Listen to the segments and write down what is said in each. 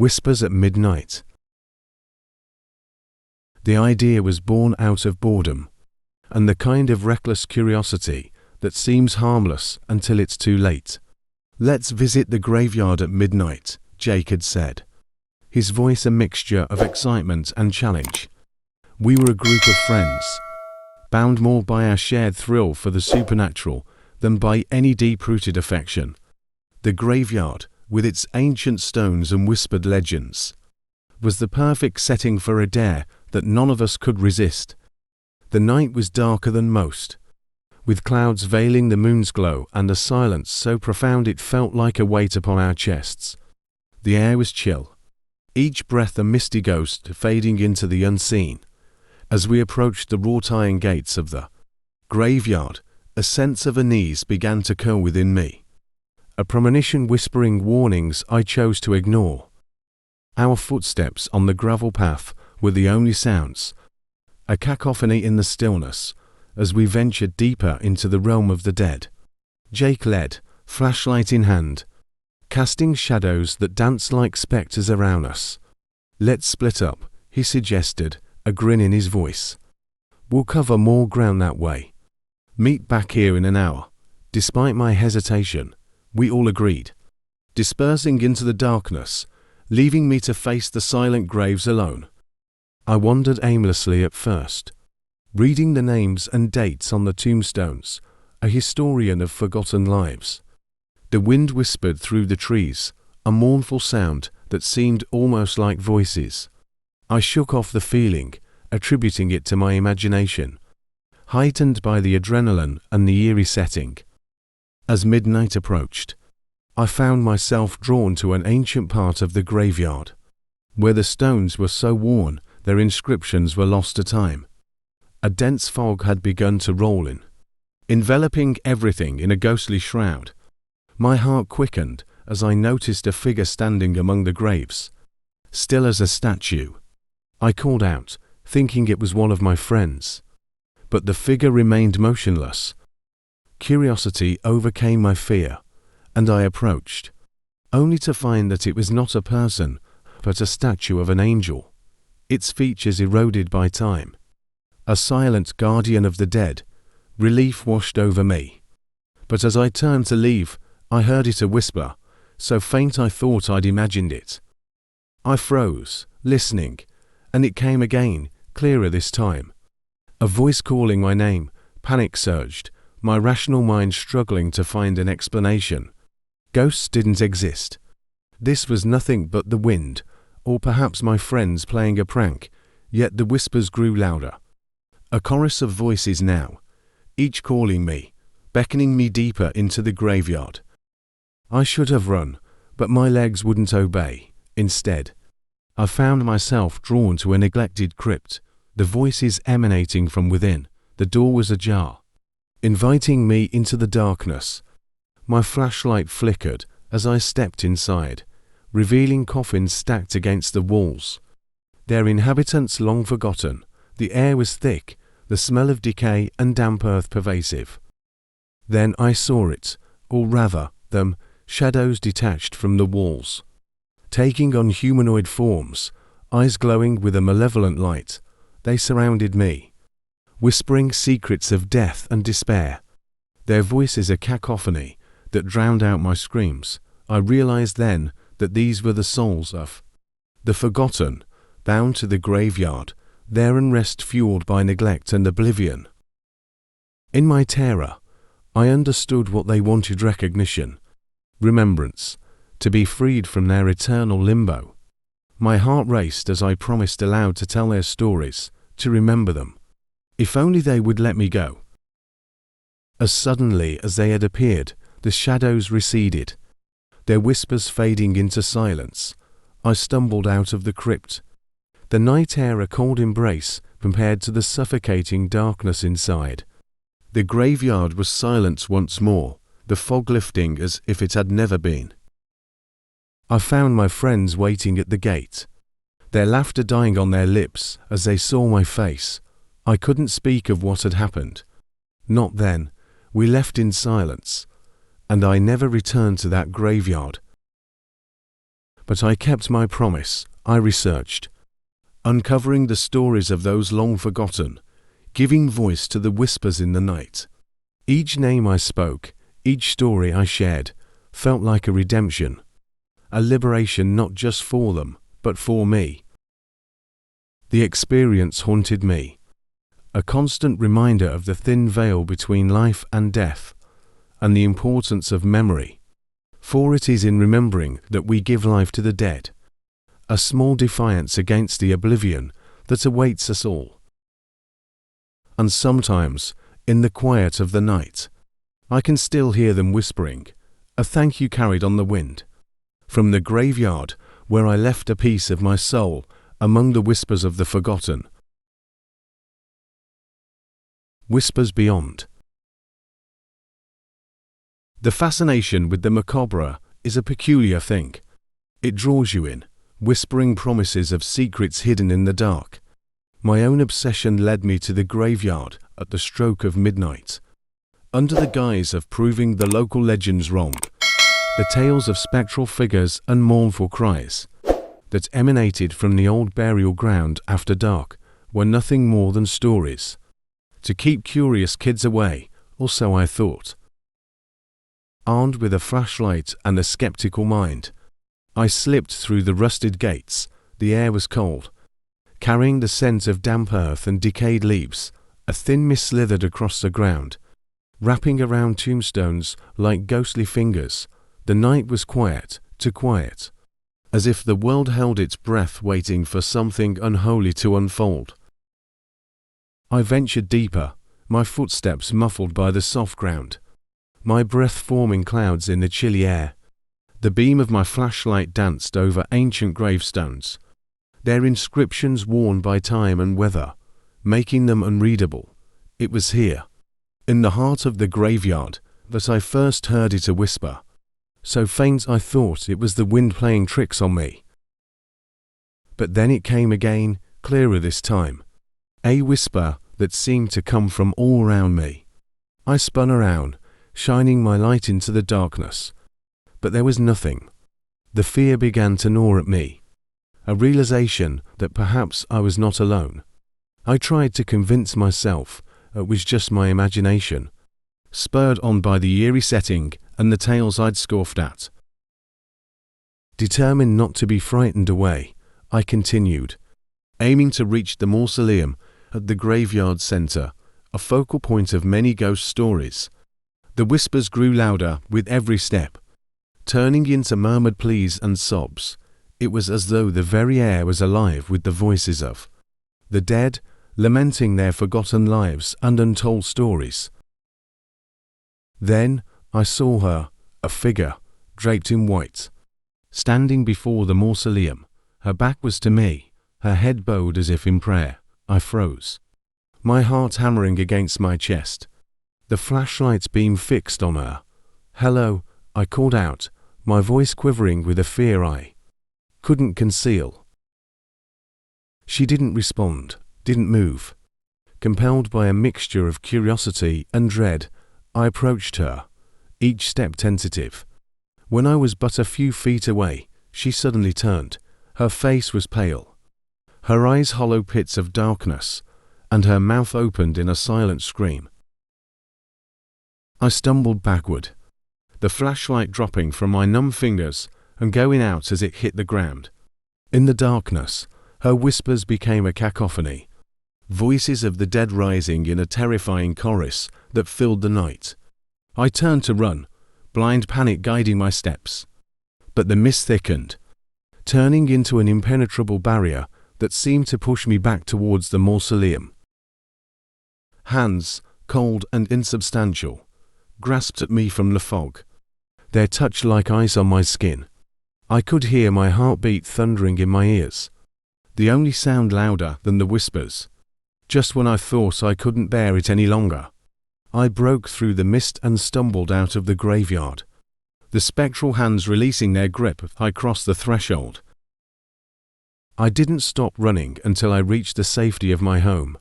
Whispers at Midnight. The idea was born out of boredom, and the kind of reckless curiosity that seems harmless until it's too late. "Let's visit the graveyard at midnight," Jake had said, his voice a mixture of excitement and challenge. We were a group of friends, bound more by our shared thrill for the supernatural than by any deep-rooted affection. The graveyard, with its ancient stones and whispered legends, was the perfect setting for a dare that none of us could resist. The night was darker than most, with clouds veiling the moon's glow and a silence so profound it felt like a weight upon our chests. The air was chill, each breath a misty ghost fading into the unseen. As we approached the wrought iron gates of the graveyard, a sense of unease began to curl within me, a premonition whispering warnings I chose to ignore. Our footsteps on the gravel path were the only sounds, a cacophony in the stillness, as we ventured deeper into the realm of the dead. Jake led, flashlight in hand, casting shadows that danced like spectres around us. "Let's split up," he suggested, a grin in his voice. "We'll cover more ground that way. Meet back here in an hour." Despite my hesitation, we all agreed, dispersing into the darkness, leaving me to face the silent graves alone. I wandered aimlessly at first, reading the names and dates on the tombstones, a historian of forgotten lives. The wind whispered through the trees, a mournful sound that seemed almost like voices. I shook off the feeling, attributing it to my imagination, heightened by the adrenaline and the eerie setting. As midnight approached, I found myself drawn to an ancient part of the graveyard, where the stones were so worn their inscriptions were lost to time. A dense fog had begun to roll in, enveloping everything in a ghostly shroud. My heart quickened as I noticed a figure standing among the graves, still as a statue. I called out, thinking it was one of my friends, but the figure remained motionless. Curiosity overcame my fear, and I approached, only to find that it was not a person, but a statue of an angel, its features eroded by time. A silent guardian of the dead. Relief washed over me. But as I turned to leave, I heard it a whisper, so faint I thought I'd imagined it. I froze, listening, and it came again, clearer this time. A voice calling my name. Panic surged, my rational mind struggling to find an explanation. Ghosts didn't exist. This was nothing but the wind, or perhaps my friends playing a prank, yet the whispers grew louder. A chorus of voices now, each calling me, beckoning me deeper into the graveyard. I should have run, but my legs wouldn't obey. Instead, I found myself drawn to a neglected crypt, the voices emanating from within. The door was ajar, inviting me into the darkness. My flashlight flickered as I stepped inside, revealing coffins stacked against the walls, their inhabitants long forgotten. The air was thick, the smell of decay and damp earth pervasive. Then I saw it, or rather, them, shadows detached from the walls, taking on humanoid forms, eyes glowing with a malevolent light. They surrounded me, whispering secrets of death and despair, their voices a cacophony that drowned out my screams. I realized then that these were the souls of the forgotten, bound to the graveyard, their unrest fueled by neglect and oblivion. In my terror, I understood what they wanted: recognition, remembrance, to be freed from their eternal limbo. My heart raced as I promised aloud to tell their stories, to remember them. If only they would let me go. As suddenly as they had appeared, the shadows receded, their whispers fading into silence. I stumbled out of the crypt, the night air a cold embrace compared to the suffocating darkness inside. The graveyard was silent once more, the fog lifting as if it had never been. I found my friends waiting at the gate, their laughter dying on their lips as they saw my face. I couldn't speak of what had happened. Not then. We left in silence, and I never returned to that graveyard. But I kept my promise. I researched, uncovering the stories of those long forgotten, giving voice to the whispers in the night. Each name I spoke, each story I shared, felt like a redemption, a liberation not just for them, but for me. The experience haunted me, a constant reminder of the thin veil between life and death, and the importance of memory. For it is in remembering that we give life to the dead, a small defiance against the oblivion that awaits us all. And sometimes, in the quiet of the night, I can still hear them whispering, a thank you carried on the wind, from the graveyard where I left a piece of my soul among the whispers of the forgotten. Whispers beyond. The fascination with the macabre is a peculiar thing. It draws you in, whispering promises of secrets hidden in the dark. My own obsession led me to the graveyard at the stroke of midnight. Under the guise of proving the local legends wrong, the tales of spectral figures and mournful cries that emanated from the old burial ground after dark were nothing more than stories to keep curious kids away, or so I thought. Armed with a flashlight and a skeptical mind, I slipped through the rusted gates. The air was cold, carrying the scent of damp earth and decayed leaves. A thin mist slithered across the ground, wrapping around tombstones like ghostly fingers. The night was quiet, too quiet, as if the world held its breath waiting for something unholy to unfold. I ventured deeper, my footsteps muffled by the soft ground, my breath forming clouds in the chilly air. The beam of my flashlight danced over ancient gravestones, their inscriptions worn by time and weather, making them unreadable. It was here, in the heart of the graveyard, that I first heard it a whisper, so faint I thought it was the wind playing tricks on me. But then it came again, clearer this time, a whisper that seemed to come from all around me. I spun around, shining my light into the darkness, but there was nothing. The fear began to gnaw at me, a realization that perhaps I was not alone. I tried to convince myself it was just my imagination, spurred on by the eerie setting and the tales I'd scoffed at. Determined not to be frightened away, I continued, aiming to reach the mausoleum at the graveyard center, a focal point of many ghost stories. The whispers grew louder with every step, turning into murmured pleas and sobs. It was as though the very air was alive with the voices of the dead, lamenting their forgotten lives and untold stories. Then I saw her, a figure, draped in white, standing before the mausoleum. Her back was to me, her head bowed as if in prayer. I froze, my heart hammering against my chest, the flashlight's beam fixed on her. "Hello," I called out, my voice quivering with a fear I couldn't conceal. She didn't respond, didn't move. Compelled by a mixture of curiosity and dread, I approached her, each step tentative. When I was but a few feet away, she suddenly turned. Her face was pale, her eyes hollow pits of darkness, and her mouth opened in a silent scream. I stumbled backward, the flashlight dropping from my numb fingers and going out as it hit the ground. In the darkness, her whispers became a cacophony, voices of the dead rising in a terrifying chorus that filled the night. I turned to run, blind panic guiding my steps. But the mist thickened, turning into an impenetrable barrier that seemed to push me back towards the mausoleum. Hands, cold and insubstantial, grasped at me from the fog, their touch like ice on my skin. I could hear my heartbeat thundering in my ears, the only sound louder than the whispers. Just when I thought I couldn't bear it any longer, I broke through the mist and stumbled out of the graveyard, the spectral hands releasing their grip as I crossed the threshold. I didn't stop running until I reached the safety of my home,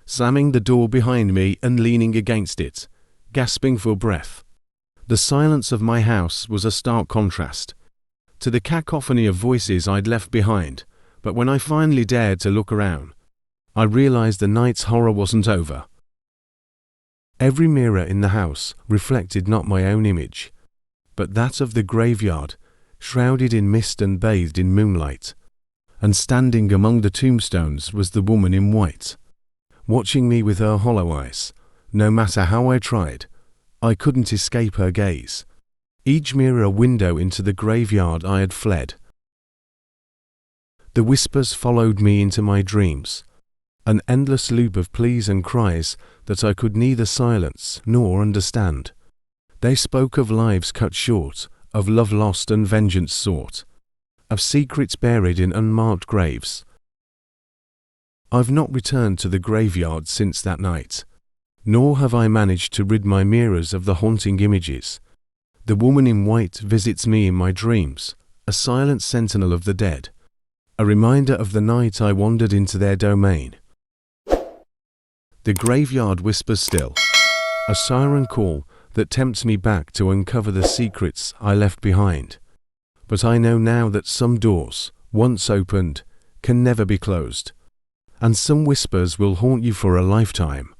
slamming the door behind me and leaning against it, gasping for breath. The silence of my house was a stark contrast. to the cacophony of voices I'd left behind, but when I finally dared to look around, I realized the night's horror wasn't over. Every mirror in the house reflected not my own image, but that of the graveyard, shrouded in mist and bathed in moonlight. And standing among the tombstones was the woman in white, watching me with her hollow eyes. No matter how I tried, I couldn't escape her gaze. Each mirror a window into the graveyard I had fled. The whispers followed me into my dreams, an endless loop of pleas and cries that I could neither silence nor understand. They spoke of lives cut short, of love lost and vengeance sought, of secrets buried in unmarked graves. I've not returned to the graveyard since that night, nor have I managed to rid my mirrors of the haunting images. The woman in white visits me in my dreams, a silent sentinel of the dead, a reminder of the night I wandered into their domain. The graveyard whispers still, a siren call that tempts me back to uncover the secrets I left behind. But I know now that some doors, once opened, can never be closed, and some whispers will haunt you for a lifetime.